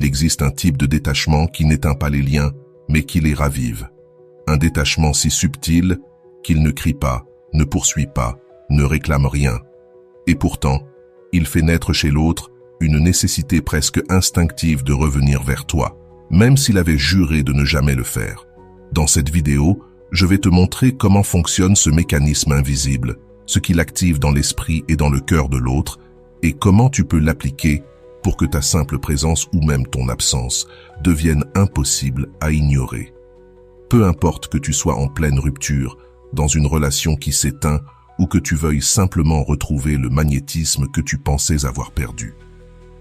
Il existe un type de détachement qui n'éteint pas les liens, mais qui les ravive. Un détachement si subtil qu'il ne crie pas, ne poursuit pas, ne réclame rien. Et pourtant, il fait naître chez l'autre une nécessité presque instinctive de revenir vers toi, même s'il avait juré de ne jamais le faire. Dans cette vidéo, je vais te montrer comment fonctionne ce mécanisme invisible, ce qu'il active dans l'esprit et dans le cœur de l'autre, et comment tu peux l'appliquer pour que ta simple présence ou même ton absence devienne impossible à ignorer. Peu importe que tu sois en pleine rupture, dans une relation qui s'éteint, ou que tu veuilles simplement retrouver le magnétisme que tu pensais avoir perdu.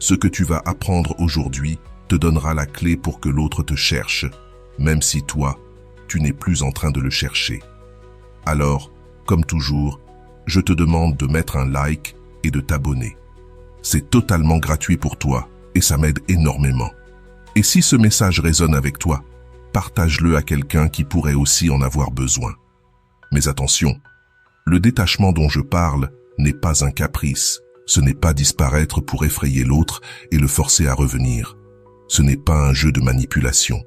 Ce que tu vas apprendre aujourd'hui te donnera la clé pour que l'autre te cherche, même si toi, tu n'es plus en train de le chercher. Alors, comme toujours, je te demande de mettre un like et de t'abonner. C'est totalement gratuit pour toi et ça m'aide énormément. Et si ce message résonne avec toi, partage-le à quelqu'un qui pourrait aussi en avoir besoin. Mais attention, le détachement dont je parle n'est pas un caprice. Ce n'est pas disparaître pour effrayer l'autre et le forcer à revenir. Ce n'est pas un jeu de manipulation.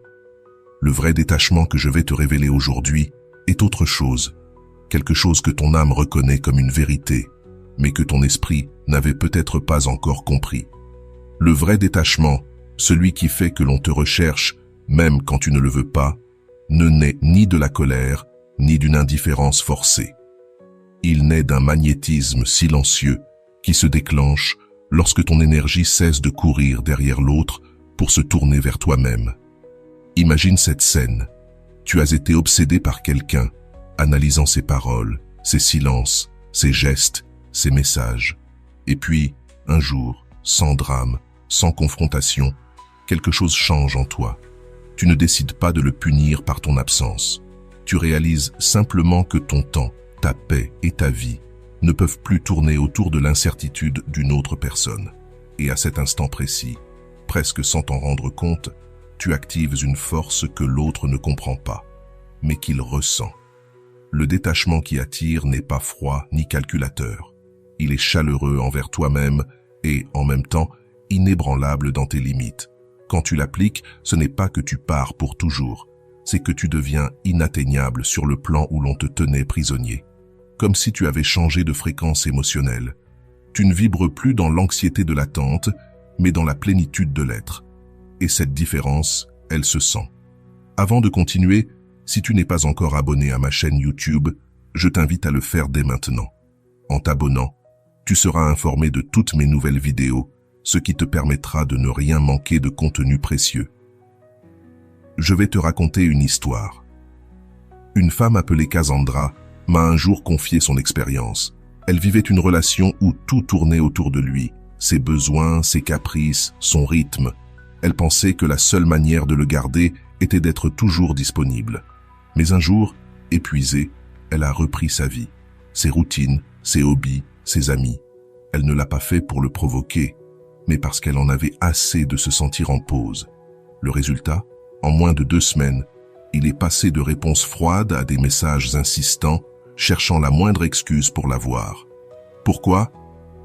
Le vrai détachement que je vais te révéler aujourd'hui est autre chose. Quelque chose que ton âme reconnaît comme une vérité, mais que ton esprit n'avait peut-être pas encore compris. Le vrai détachement, celui qui fait que l'on te recherche, même quand tu ne le veux pas, ne naît ni de la colère, ni d'une indifférence forcée. Il naît d'un magnétisme silencieux qui se déclenche lorsque ton énergie cesse de courir derrière l'autre pour se tourner vers toi-même. Imagine cette scène. Tu as été obsédé par quelqu'un, analysant ses paroles, ses silences, ses gestes, ses messages. Et puis, un jour, sans drame, sans confrontation, quelque chose change en toi. Tu ne décides pas de le punir par ton absence. Tu réalises simplement que ton temps, ta paix et ta vie ne peuvent plus tourner autour de l'incertitude d'une autre personne. Et à cet instant précis, presque sans t'en rendre compte, tu actives une force que l'autre ne comprend pas, mais qu'il ressent. Le détachement qui attire n'est pas froid ni calculateur. Il est chaleureux envers toi-même et, en même temps, inébranlable dans tes limites. Quand tu l'appliques, ce n'est pas que tu pars pour toujours, c'est que tu deviens inatteignable sur le plan où l'on te tenait prisonnier. Comme si tu avais changé de fréquence émotionnelle. Tu ne vibres plus dans l'anxiété de l'attente, mais dans la plénitude de l'être. Et cette différence, elle se sent. Avant de continuer, si tu n'es pas encore abonné à ma chaîne YouTube, je t'invite à le faire dès maintenant. En t'abonnant, tu seras informé de toutes mes nouvelles vidéos, ce qui te permettra de ne rien manquer de contenu précieux. Je vais te raconter une histoire. Une femme appelée Cassandra m'a un jour confié son expérience. Elle vivait une relation où tout tournait autour de lui, ses besoins, ses caprices, son rythme. Elle pensait que la seule manière de le garder était d'être toujours disponible. Mais un jour, épuisée, elle a repris sa vie, ses routines, ses hobbies, ses amis. Elle ne l'a pas fait pour le provoquer, mais parce qu'elle en avait assez de se sentir en pause. Le résultat, en moins de 2 semaines, il est passé de réponses froides à des messages insistants, cherchant la moindre excuse pour la voir. Pourquoi?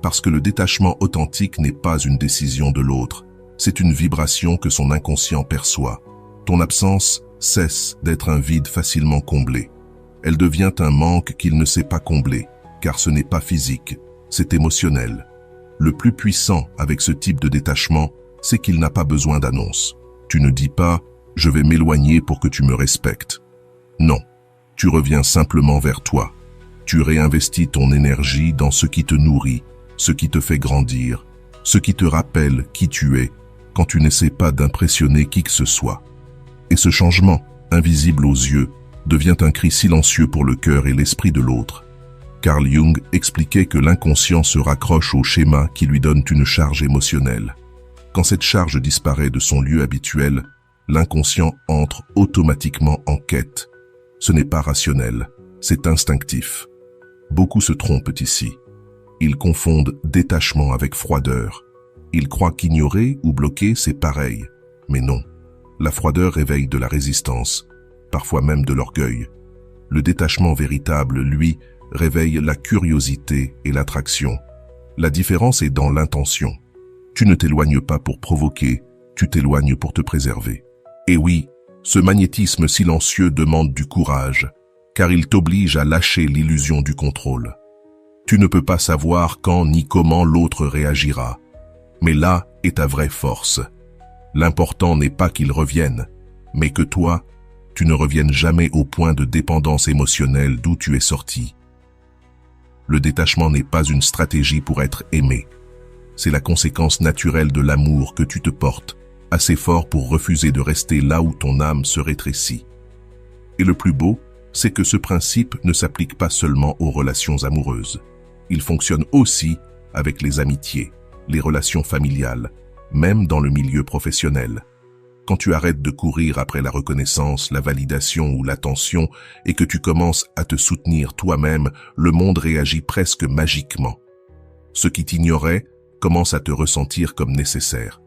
Parce que le détachement authentique n'est pas une décision de l'autre, c'est une vibration que son inconscient perçoit. Ton absence cesse d'être un vide facilement comblé. Elle devient un manque qu'il ne sait pas combler, car ce n'est pas physique, c'est émotionnel. Le plus puissant avec ce type de détachement, c'est qu'il n'a pas besoin d'annonce. Tu ne dis pas « je vais m'éloigner pour que tu me respectes ». Non. Tu reviens simplement vers toi. Tu réinvestis ton énergie dans ce qui te nourrit, ce qui te fait grandir, ce qui te rappelle qui tu es quand tu n'essaies pas d'impressionner qui que ce soit. Et ce changement, invisible aux yeux, devient un cri silencieux pour le cœur et l'esprit de l'autre. Carl Jung expliquait que l'inconscient se raccroche aux schémas qui lui donnent une charge émotionnelle. Quand cette charge disparaît de son lieu habituel, l'inconscient entre automatiquement en quête. Ce n'est pas rationnel, c'est instinctif. Beaucoup se trompent ici. Ils confondent détachement avec froideur. Ils croient qu'ignorer ou bloquer, c'est pareil. Mais non. La froideur réveille de la résistance, parfois même de l'orgueil. Le détachement véritable, lui, réveille la curiosité et l'attraction. La différence est dans l'intention. Tu ne t'éloignes pas pour provoquer, tu t'éloignes pour te préserver. Et oui, ce magnétisme silencieux demande du courage, car il t'oblige à lâcher l'illusion du contrôle. Tu ne peux pas savoir quand ni comment l'autre réagira, mais là est ta vraie force. L'important n'est pas qu'il revienne, mais que toi, tu ne reviennes jamais au point de dépendance émotionnelle d'où tu es sorti. Le détachement n'est pas une stratégie pour être aimé. C'est la conséquence naturelle de l'amour que tu te portes, assez fort pour refuser de rester là où ton âme se rétrécit. Et le plus beau, c'est que ce principe ne s'applique pas seulement aux relations amoureuses. Il fonctionne aussi avec les amitiés, les relations familiales, même dans le milieu professionnel. Quand tu arrêtes de courir après la reconnaissance, la validation ou l'attention et que tu commences à te soutenir toi-même, le monde réagit presque magiquement. Ce qui t'ignorait commence à te ressentir comme nécessaire.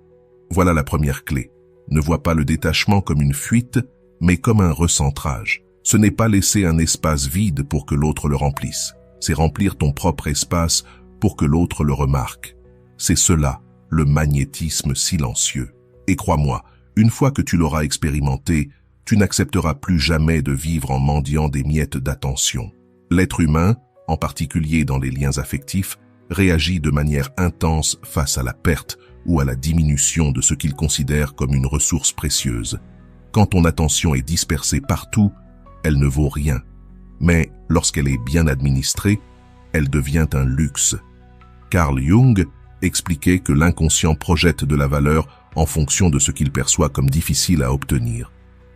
Voilà la première clé. Ne vois pas le détachement comme une fuite, mais comme un recentrage. Ce n'est pas laisser un espace vide pour que l'autre le remplisse. C'est remplir ton propre espace pour que l'autre le remarque. C'est cela, le magnétisme silencieux. Et crois-moi, une fois que tu l'auras expérimenté, tu n'accepteras plus jamais de vivre en mendiant des miettes d'attention. L'être humain, en particulier dans les liens affectifs, réagit de manière intense face à la perte ou à la diminution de ce qu'il considère comme une ressource précieuse. Quand ton attention est dispersée partout, elle ne vaut rien. Mais lorsqu'elle est bien administrée, elle devient un luxe. Carl Jung expliquait que l'inconscient projette de la valeur en fonction de ce qu'il perçoit comme difficile à obtenir.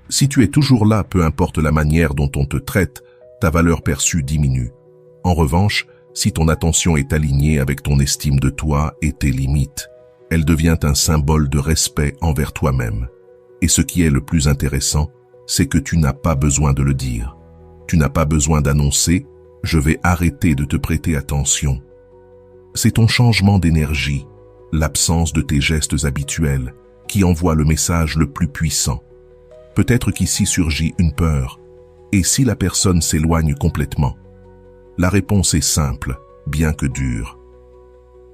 Si tu es toujours là, peu importe la manière dont on te traite, ta valeur perçue diminue. En revanche, si ton attention est alignée avec ton estime de toi et tes limites, elle devient un symbole de respect envers toi-même. Et ce qui est le plus intéressant, c'est que tu n'as pas besoin de le dire. Tu n'as pas besoin d'annoncer « je vais arrêter de te prêter attention ». C'est ton changement d'énergie, l'absence de tes gestes habituels, qui envoie le message le plus puissant. Peut-être qu'ici surgit une peur. Et si la personne s'éloigne complètement? La réponse est simple, bien que dure.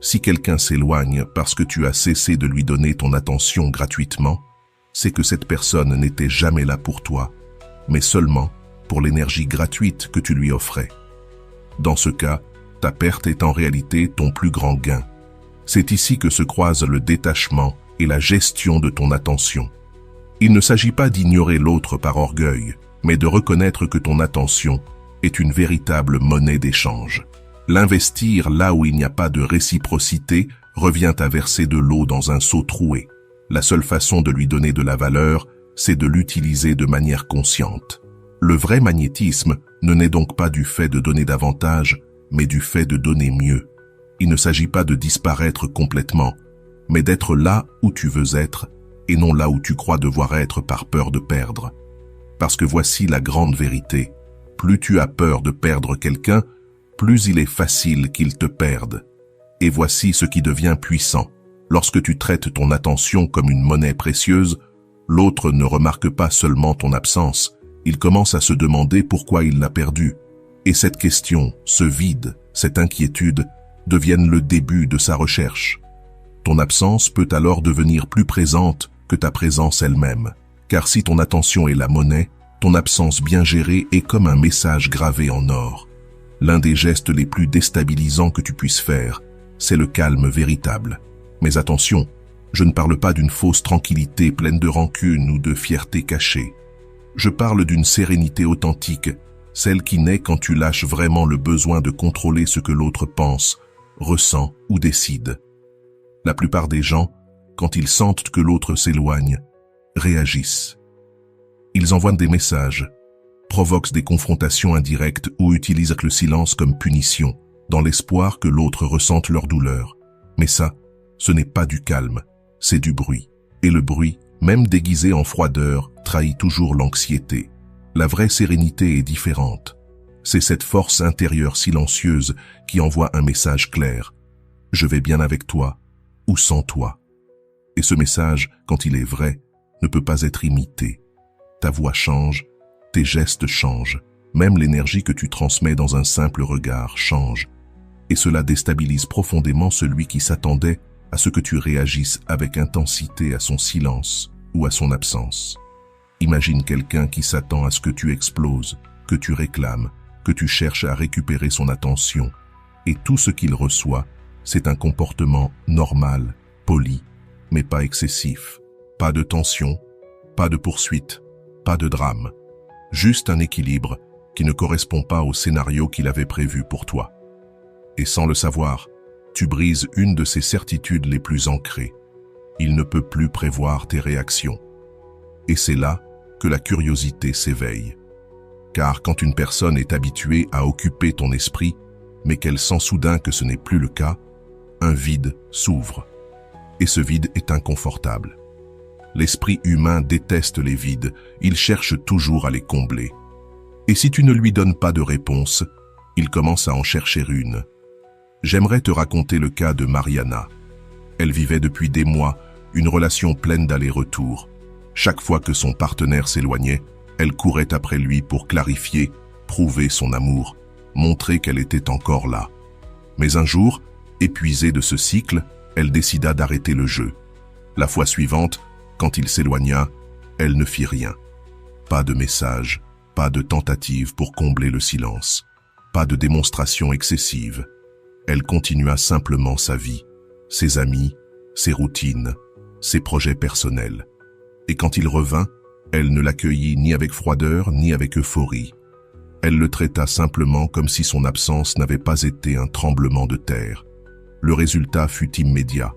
Si quelqu'un s'éloigne parce que tu as cessé de lui donner ton attention gratuitement, c'est que cette personne n'était jamais là pour toi, mais seulement pour l'énergie gratuite que tu lui offrais. Dans ce cas, ta perte est en réalité ton plus grand gain. C'est ici que se croisent le détachement et la gestion de ton attention. Il ne s'agit pas d'ignorer l'autre par orgueil, mais de reconnaître que ton attention est une véritable monnaie d'échange. L'investir là où il n'y a pas de réciprocité revient à verser de l'eau dans un seau troué. La seule façon de lui donner de la valeur, c'est de l'utiliser de manière consciente. Le vrai magnétisme ne naît donc pas du fait de donner davantage, mais du fait de donner mieux. Il ne s'agit pas de disparaître complètement, mais d'être là où tu veux être et non là où tu crois devoir être par peur de perdre. Parce que voici la grande vérité. Plus tu as peur de perdre quelqu'un, plus il est facile qu'il te perde. Et voici ce qui devient puissant. Lorsque tu traites ton attention comme une monnaie précieuse, l'autre ne remarque pas seulement ton absence, il commence à se demander pourquoi il l'a perdue. Et cette question, ce vide, cette inquiétude, deviennent le début de sa recherche. Ton absence peut alors devenir plus présente que ta présence elle-même. Car si ton attention est la monnaie, ton absence bien gérée est comme un message gravé en or. L'un des gestes les plus déstabilisants que tu puisses faire, c'est le calme véritable. Mais attention, je ne parle pas d'une fausse tranquillité pleine de rancune ou de fierté cachée. Je parle d'une sérénité authentique, celle qui naît quand tu lâches vraiment le besoin de contrôler ce que l'autre pense, ressent ou décide. La plupart des gens, quand ils sentent que l'autre s'éloigne, réagissent. Ils envoient des messages, provoquent des confrontations indirectes ou utilisent le silence comme punition, dans l'espoir que l'autre ressente leur douleur. Mais ça, ce n'est pas du calme, c'est du bruit. Et le bruit, même déguisé en froideur, trahit toujours l'anxiété. La vraie sérénité est différente. C'est cette force intérieure silencieuse qui envoie un message clair. Je vais bien avec toi ou sans toi. Et ce message, quand il est vrai, ne peut pas être imité. Ta voix change, tes gestes changent, même l'énergie que tu transmets dans un simple regard change. Et cela déstabilise profondément celui qui s'attendait à ce que tu réagisses avec intensité à son silence ou à son absence. Imagine quelqu'un qui s'attend à ce que tu exploses, que tu réclames, que tu cherches à récupérer son attention, et tout ce qu'il reçoit, c'est un comportement normal, poli, mais pas excessif. Pas de tension, pas de poursuite, pas de drame. Juste un équilibre qui ne correspond pas au scénario qu'il avait prévu pour toi. Et sans le savoir, tu brises une de ses certitudes les plus ancrées. Il ne peut plus prévoir tes réactions. Et c'est là que la curiosité s'éveille. Car quand une personne est habituée à occuper ton esprit, mais qu'elle sent soudain que ce n'est plus le cas, un vide s'ouvre. Et ce vide est inconfortable. L'esprit humain déteste les vides, il cherche toujours à les combler. Et si tu ne lui donnes pas de réponse, il commence à en chercher une. J'aimerais te raconter le cas de Mariana. Elle vivait depuis des mois une relation pleine d'allers-retours. Chaque fois que son partenaire s'éloignait, elle courait après lui pour clarifier, prouver son amour, montrer qu'elle était encore là. Mais un jour, épuisée de ce cycle, elle décida d'arrêter le jeu. La fois suivante, quand il s'éloigna, elle ne fit rien. Pas de message, pas de tentative pour combler le silence, pas de démonstration excessive. Elle continua simplement sa vie, ses amis, ses routines, ses projets personnels. Et quand il revint, elle ne l'accueillit ni avec froideur ni avec euphorie. Elle le traita simplement comme si son absence n'avait pas été un tremblement de terre. Le résultat fut immédiat.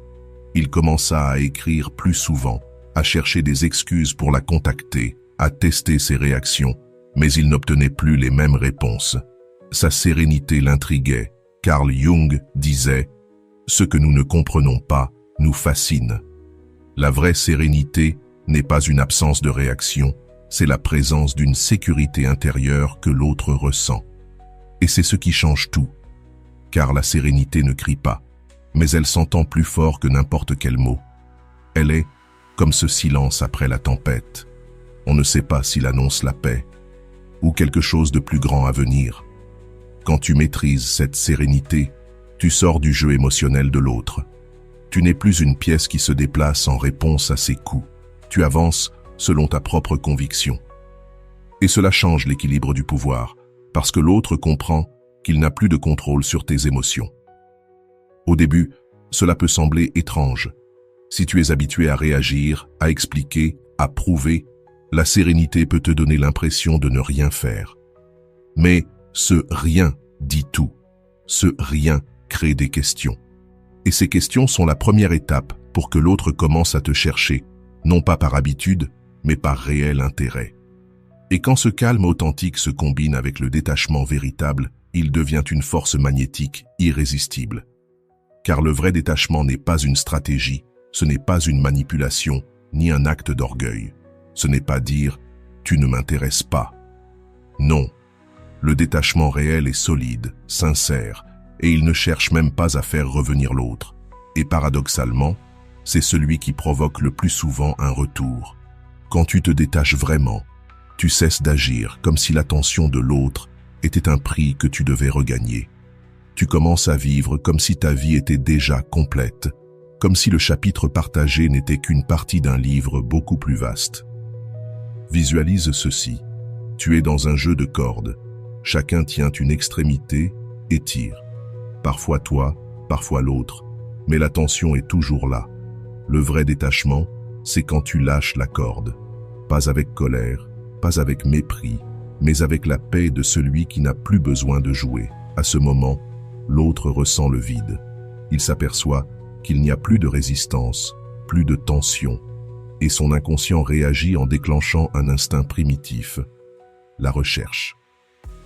Il commença à écrire plus souvent, à chercher des excuses pour la contacter, à tester ses réactions, mais il n'obtenait plus les mêmes réponses. Sa sérénité l'intriguait. Carl Jung disait « Ce que nous ne comprenons pas nous fascine ». La vraie sérénité n'est pas une absence de réaction, c'est la présence d'une sécurité intérieure que l'autre ressent. Et c'est ce qui change tout, car la sérénité ne crie pas, mais elle s'entend plus fort que n'importe quel mot. Elle est comme ce silence après la tempête. On ne sait pas s'il annonce la paix ou quelque chose de plus grand à venir. Quand tu maîtrises cette sérénité, tu sors du jeu émotionnel de l'autre. Tu n'es plus une pièce qui se déplace en réponse à ses coups. Tu avances selon ta propre conviction. Et cela change l'équilibre du pouvoir, parce que l'autre comprend qu'il n'a plus de contrôle sur tes émotions. Au début, cela peut sembler étrange. Si tu es habitué à réagir, à expliquer, à prouver, la sérénité peut te donner l'impression de ne rien faire. Mais ce rien dit tout. Ce rien crée des questions. Et ces questions sont la première étape pour que l'autre commence à te chercher, non pas par habitude, mais par réel intérêt. Et quand ce calme authentique se combine avec le détachement véritable, il devient une force magnétique irrésistible. Car le vrai détachement n'est pas une stratégie, ce n'est pas une manipulation, ni un acte d'orgueil. Ce n'est pas dire « tu ne m'intéresses pas ». Non, le détachement réel est solide, sincère, et il ne cherche même pas à faire revenir l'autre. Et paradoxalement, c'est celui qui provoque le plus souvent un retour. Quand tu te détaches vraiment, tu cesses d'agir comme si l'attention de l'autre était un prix que tu devais regagner. Tu commences à vivre comme si ta vie était déjà complète, comme si le chapitre partagé n'était qu'une partie d'un livre beaucoup plus vaste. Visualise ceci. Tu es dans un jeu de cordes. Chacun tient une extrémité et tire. Parfois toi, parfois l'autre, mais la tension est toujours là. Le vrai détachement, c'est quand tu lâches la corde. Pas avec colère, pas avec mépris, mais avec la paix de celui qui n'a plus besoin de jouer. À ce moment, l'autre ressent le vide. Il s'aperçoit qu'il n'y a plus de résistance, plus de tension, et son inconscient réagit en déclenchant un instinct primitif, la recherche.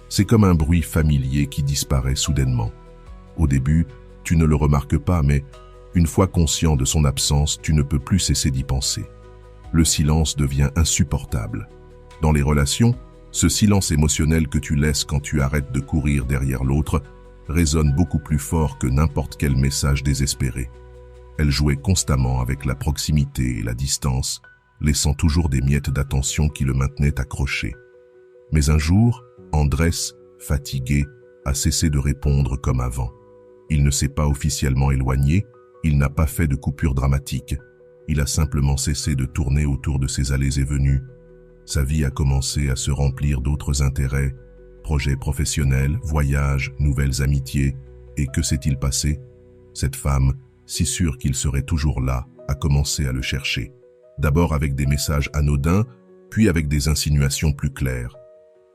C'est comme un bruit familier qui disparaît soudainement. Au début, tu ne le remarques pas, mais une fois conscient de son absence, tu ne peux plus cesser d'y penser. Le silence devient insupportable. Dans les relations, ce silence émotionnel que tu laisses quand tu arrêtes de courir derrière l'autre résonne beaucoup plus fort que n'importe quel message désespéré. Elle jouait constamment avec la proximité et la distance, laissant toujours des miettes d'attention qui le maintenaient accroché. Mais un jour, Andrés, fatigué, a cessé de répondre comme avant. Il ne s'est pas officiellement éloigné, Il n'a pas fait de coupure dramatique. Il a simplement cessé de tourner autour de ses allées et venues. Sa vie a commencé à se remplir d'autres intérêts, projets professionnels, voyages, nouvelles amitiés. Et que s'est-il passé? Cette femme, si sûre qu'il serait toujours là, a commencé à le chercher. D'abord avec des messages anodins, puis avec des insinuations plus claires.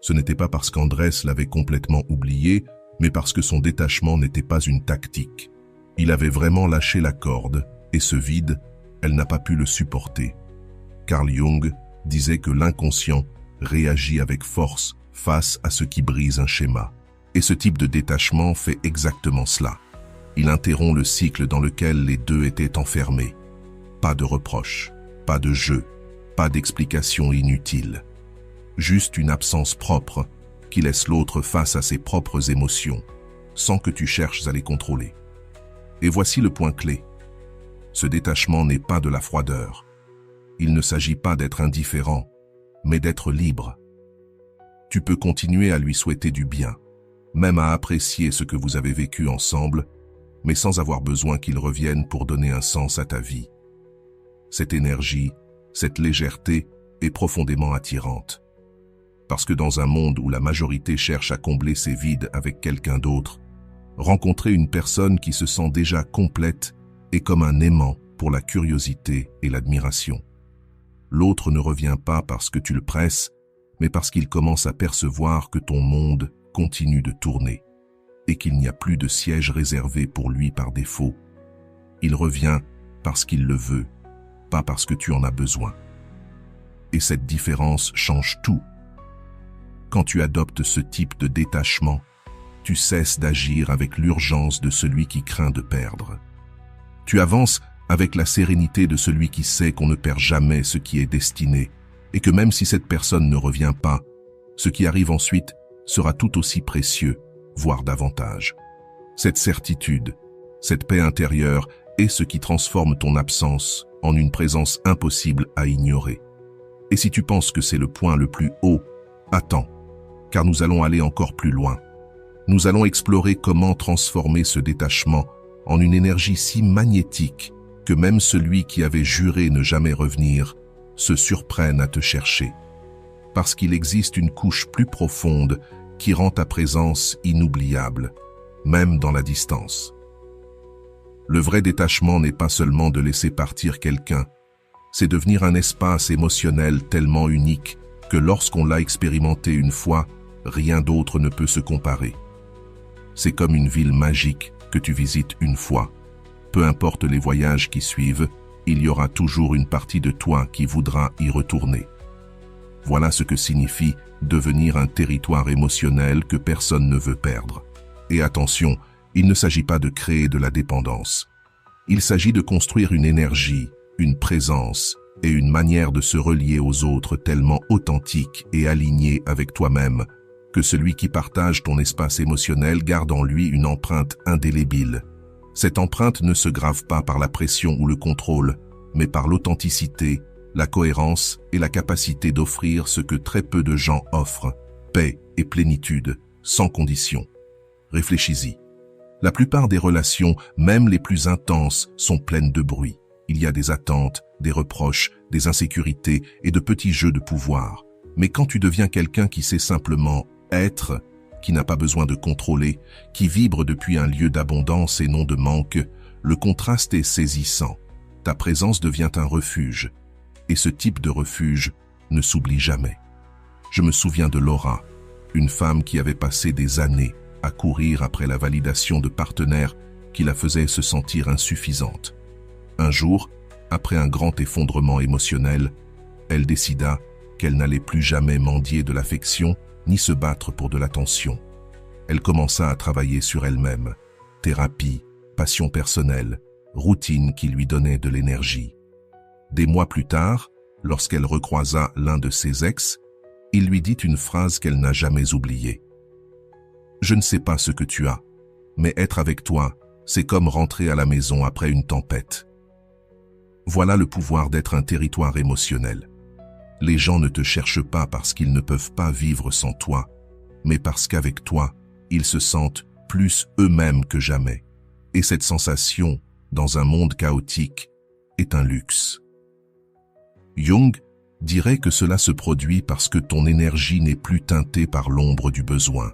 Ce n'était pas parce qu'Andrés l'avait complètement oublié, mais parce que son détachement n'était pas une tactique. Il avait vraiment lâché la corde, et ce vide, elle n'a pas pu le supporter. Carl Jung disait que l'inconscient réagit avec force face à ce qui brise un schéma. Et ce type de détachement fait exactement cela. Il interrompt le cycle dans lequel les deux étaient enfermés. Pas de reproches, pas de jeu, pas d'explications inutiles. Juste une absence propre qui laisse l'autre face à ses propres émotions, sans que tu cherches à les contrôler. Et voici le point clé. Ce détachement n'est pas de la froideur. Il ne s'agit pas d'être indifférent, mais d'être libre. Tu peux continuer à lui souhaiter du bien, même à apprécier ce que vous avez vécu ensemble, mais sans avoir besoin qu'il revienne pour donner un sens à ta vie. Cette énergie, cette légèreté est profondément attirante. Parce que dans un monde où la majorité cherche à combler ses vides avec quelqu'un d'autre, rencontrer une personne qui se sent déjà complète est comme un aimant pour la curiosité et l'admiration. L'autre ne revient pas parce que tu le presses, mais parce qu'il commence à percevoir que ton monde continue de tourner et qu'il n'y a plus de siège réservé pour lui par défaut. Il revient parce qu'il le veut, pas parce que tu en as besoin. Et cette différence change tout. Quand tu adoptes ce type de détachement, tu cesses d'agir avec l'urgence de celui qui craint de perdre. Tu avances avec la sérénité de celui qui sait qu'on ne perd jamais ce qui est destiné et que même si cette personne ne revient pas, ce qui arrive ensuite sera tout aussi précieux, voire davantage. Cette certitude, cette paix intérieure est ce qui transforme ton absence en une présence impossible à ignorer. Et si tu penses que c'est le point le plus haut, attends, car nous allons aller encore plus loin. Nous allons explorer comment transformer ce détachement en une énergie si magnétique que même celui qui avait juré ne jamais revenir se surprenne à te chercher. Parce qu'il existe une couche plus profonde qui rend ta présence inoubliable, même dans la distance. Le vrai détachement n'est pas seulement de laisser partir quelqu'un, c'est devenir un espace émotionnel tellement unique que lorsqu'on l'a expérimenté une fois, rien d'autre ne peut se comparer. C'est comme une ville magique que tu visites une fois. Peu importe les voyages qui suivent, il y aura toujours une partie de toi qui voudra y retourner. Voilà ce que signifie devenir un territoire émotionnel que personne ne veut perdre. Et attention, il ne s'agit pas de créer de la dépendance. Il s'agit de construire une énergie, une présence et une manière de se relier aux autres tellement authentique et alignée avec toi-même que celui qui partage ton espace émotionnel garde en lui une empreinte indélébile. Cette empreinte ne se grave pas par la pression ou le contrôle, mais par l'authenticité, la cohérence et la capacité d'offrir ce que très peu de gens offrent, paix et plénitude, sans condition. Réfléchis-y. La plupart des relations, même les plus intenses, sont pleines de bruit. Il y a des attentes, des reproches, des insécurités et de petits jeux de pouvoir. Mais quand tu deviens quelqu'un qui sait simplement être, qui n'a pas besoin de contrôler, qui vibre depuis un lieu d'abondance et non de manque, le contraste est saisissant. Ta présence devient un refuge. Et ce type de refuge ne s'oublie jamais. Je me souviens de Laura, une femme qui avait passé des années à courir après la validation de partenaires qui la faisaient se sentir insuffisante. Un jour, après un grand effondrement émotionnel, elle décida qu'elle n'allait plus jamais mendier de l'affection ni se battre pour de l'attention. Elle commença à travailler sur elle-même, thérapie, passion personnelle, routine qui lui donnait de l'énergie. Des mois plus tard, lorsqu'elle recroisa l'un de ses ex, il lui dit une phrase qu'elle n'a jamais oubliée. « Je ne sais pas ce que tu as, mais être avec toi, c'est comme rentrer à la maison après une tempête. » Voilà le pouvoir d'être un territoire émotionnel. Les gens ne te cherchent pas parce qu'ils ne peuvent pas vivre sans toi, mais parce qu'avec toi, ils se sentent plus eux-mêmes que jamais. Et cette sensation dans un monde chaotique, est un luxe. Jung dirait que cela se produit parce que ton énergie n'est plus teintée par l'ombre du besoin.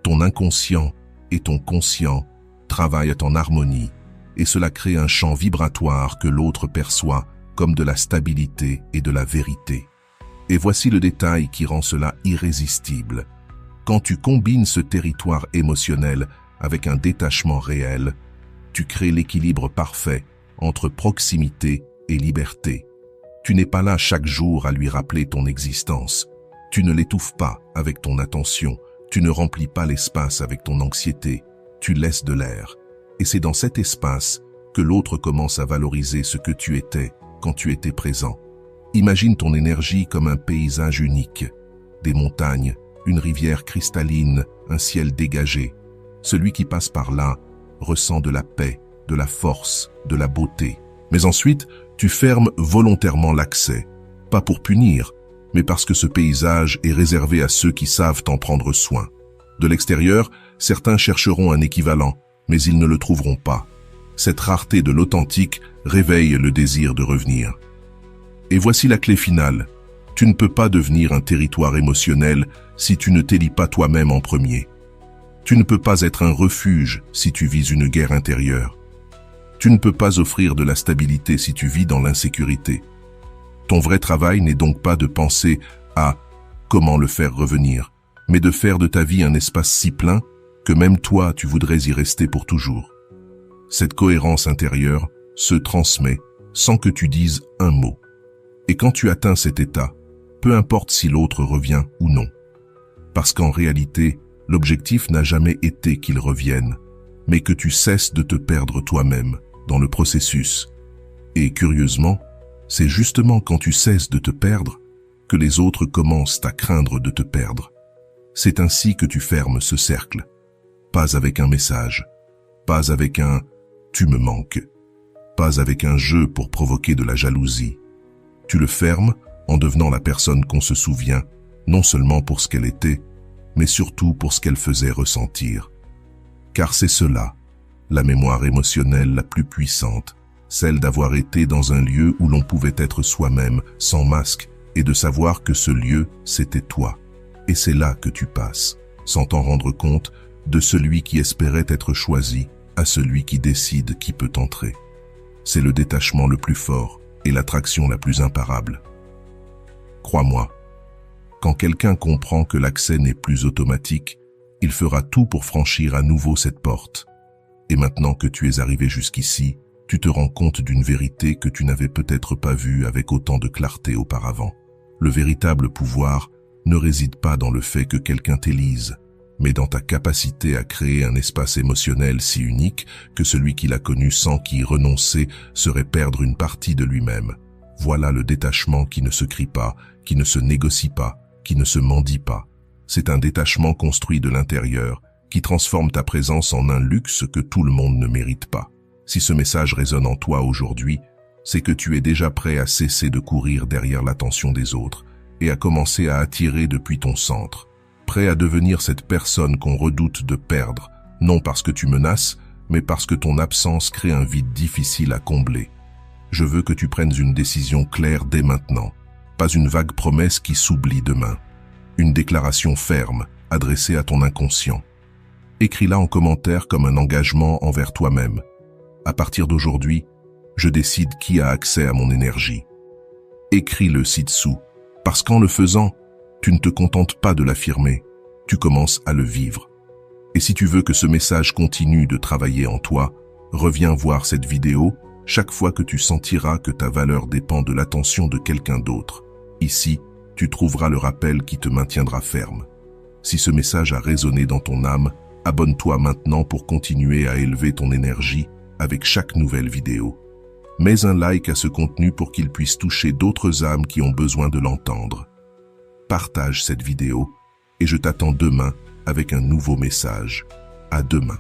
Ton inconscient et ton conscient travaillent en harmonie, et cela crée un champ vibratoire que l'autre perçoit comme de la stabilité et de la vérité. Et voici le détail qui rend cela irrésistible. Quand tu combines ce territoire émotionnel avec un détachement réel, tu crées l'équilibre parfait entre proximité et liberté. Tu n'es pas là chaque jour à lui rappeler ton existence. Tu ne l'étouffes pas avec ton attention. Tu ne remplis pas l'espace avec ton anxiété. Tu laisses de l'air. Et c'est dans cet espace que l'autre commence à valoriser ce que tu étais quand tu étais présent. Imagine ton énergie comme un paysage unique. Des montagnes, une rivière cristalline, un ciel dégagé. Celui qui passe par là ressent de la paix, de la force, de la beauté. Mais ensuite, tu fermes volontairement l'accès, pas pour punir, mais parce que ce paysage est réservé à ceux qui savent en prendre soin. De l'extérieur, certains chercheront un équivalent, mais ils ne le trouveront pas. Cette rareté de l'authentique réveille le désir de revenir. Et voici la clé finale. Tu ne peux pas devenir un territoire émotionnel si tu ne t'élis pas toi-même en premier. Tu ne peux pas être un refuge si tu vis une guerre intérieure. Tu ne peux pas offrir de la stabilité si tu vis dans l'insécurité. Ton vrai travail n'est donc pas de penser à comment le faire revenir, mais de faire de ta vie un espace si plein que même toi tu voudrais y rester pour toujours. Cette cohérence intérieure se transmet sans que tu dises un mot. Et quand tu atteins cet état, peu importe si l'autre revient ou non. Parce qu'en réalité, l'objectif n'a jamais été qu'il revienne, mais que tu cesses de te perdre toi-même dans le processus. Et curieusement, c'est justement quand tu cesses de te perdre que les autres commencent à craindre de te perdre. C'est ainsi que tu fermes ce cercle. Pas avec un message, pas avec un « tu me manques », pas avec un jeu pour provoquer de la jalousie. Tu le fermes en devenant la personne qu'on se souvient, non seulement pour ce qu'elle était, mais surtout pour ce qu'elle faisait ressentir. Car c'est cela, la mémoire émotionnelle la plus puissante, celle d'avoir été dans un lieu où l'on pouvait être soi-même, sans masque, et de savoir que ce lieu, c'était toi. Et c'est là que tu passes, sans t'en rendre compte, de celui qui espérait être choisi à celui qui décide qui peut entrer. C'est le détachement le plus fort et l'attraction la plus imparable. Crois-moi, quand quelqu'un comprend que l'accès n'est plus automatique, il fera tout pour franchir à nouveau cette porte. Et maintenant que tu es arrivé jusqu'ici, tu te rends compte d'une vérité que tu n'avais peut-être pas vue avec autant de clarté auparavant. Le véritable pouvoir ne réside pas dans le fait que quelqu'un t'élise, mais dans ta capacité à créer un espace émotionnel si unique que celui qui l'a connu sans qu'y renoncer serait perdre une partie de lui-même. Voilà le détachement qui ne se crie pas, qui ne se négocie pas, qui ne se mendie pas. C'est un détachement construit de l'intérieur, qui transforme ta présence en un luxe que tout le monde ne mérite pas. Si ce message résonne en toi aujourd'hui, c'est que tu es déjà prêt à cesser de courir derrière l'attention des autres et à commencer à attirer depuis ton centre. Prêt à devenir cette personne qu'on redoute de perdre, non parce que tu menaces, mais parce que ton absence crée un vide difficile à combler. Je veux que tu prennes une décision claire dès maintenant, pas une vague promesse qui s'oublie demain. Une déclaration ferme, adressée à ton inconscient. Écris-la en commentaire comme un engagement envers toi-même. À partir d'aujourd'hui, je décide qui a accès à mon énergie. Écris-le ci-dessous, parce qu'en le faisant, tu ne te contentes pas de l'affirmer, tu commences à le vivre. Et si tu veux que ce message continue de travailler en toi, reviens voir cette vidéo chaque fois que tu sentiras que ta valeur dépend de l'attention de quelqu'un d'autre. Ici, tu trouveras le rappel qui te maintiendra ferme. Si ce message a résonné dans ton âme, abonne-toi maintenant pour continuer à élever ton énergie avec chaque nouvelle vidéo. Mets un like à ce contenu pour qu'il puisse toucher d'autres âmes qui ont besoin de l'entendre. Partage cette vidéo et je t'attends demain avec un nouveau message. À demain.